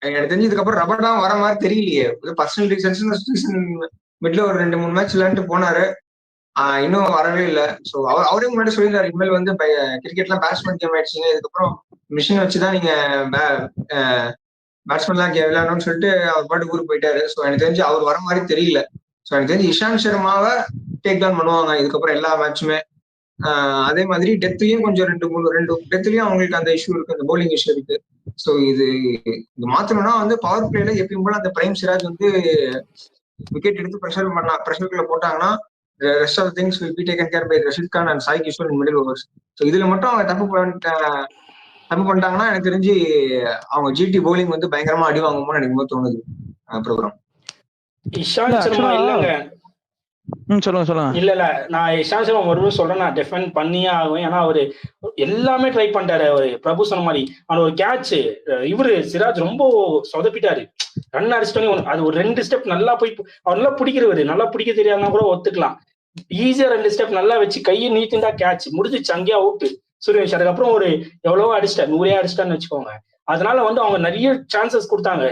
எனக்கு தெரிஞ்சு இதுக்கப்புறம் ரபடா வர மாதிரி தெரியலையே. பர்சனல் ரீசன்ஸ் சீசன் மிட்ல ஒரு 2-3 மேட்ச் விளையாண்டு போனாரு. இன்னும் வரவே இல்லை. ஸோ அவரே முன்னாடி சொல்லியிருந்தாரு, இனிமேல் வந்து கிரிக்கெட்லாம் பேட்ஸ்மேன் கேம் ஆயிடுச்சுங்க, இதுக்கப்புறம் மிஷின் வச்சுதான் நீங்க பேட்ஸ்மேன்லாம் விளையாடணும்னு சொல்லிட்டு அவர் பாட்டு ஊருக்கு போயிட்டாரு. ஸோ எனக்கு தெரிஞ்சு அவர் வர மாதிரி தெரியல. ஸோ எனக்கு தெரிஞ்சு இஷாந்த் சர்மாவை டேக் டவுன் பண்ணுவாங்க இதுக்கப்புறம் எல்லா மேட்சுமே. அதே மாதிரி டெத்லயும் கொஞ்சம் 2 டெத்லயும் அவங்களுக்கு அந்த இஷ்யூ இருக்கு, அந்த பவுலிங் இஷ்யூ இருக்கு. ஸோ இது மாத்தணும்னா வந்து பவர் பிளேல எப்பயும் போல அந்த பிரைம் சிராஜ் வந்து விக்கெட் எடுத்து ப்ரெஷருக்குள்ள போட்டாங்கன்னா rest of things will be taken care by Rashid Khan and Sai Kishore in middle overs. So இதுல மட்டும் அவங்க தப்பு பண்ணிட்டாங்கன்னா எனக்கு தெரிஞ்சு அவங்க ஜிடி பவுலிங் வந்து பயங்கரமா அடி வாங்குமோன்னு எனக்கு தோணுது ப்ரோக்ராம். இஷாந்த் சர்மா இல்லங்க. சொல்லுங்க. இல்ல நான் இஷாந்த் சர்மா மறுபடியும் சொல்றேன், நான் டிஃபெண்ட் பண்ணியே ஆகும். ஏன்னா அவரு எல்லாமே ட்ரை பண்ணிட்டாரு. அவரு பிரபு சொன்ன மாதிரி ஆனா ஒரு கேட்ச் இவரு சிராஜ் ரொம்ப சொதப்பிட்டாரு. ரன் அடிச்சிட்டோன்னே அது ஒரு 2 ஸ்டெப் நல்லா போய் அவர் நல்லா பிடிக்கிறவரு, நல்லா பிடிக்க தெரியாதுன்னா கூட ஒத்துக்கலாம். ஈஸியா 2 ஸ்டெப் நல்லா வச்சு கையை நீட்டிண்டா கேட்ச் முடிஞ்சிச்சு, அங்கேயே அவுட்டு சூரியவன்ஷ். அதுக்கப்புறம் ஒரு எவ்வளவோ அடிச்சிட்டாரு, 100 அடிச்சிட்டான்னு வச்சுக்கோங்க. அதனால வந்து அவங்க நிறைய சான்சஸ் கொடுத்தாங்க.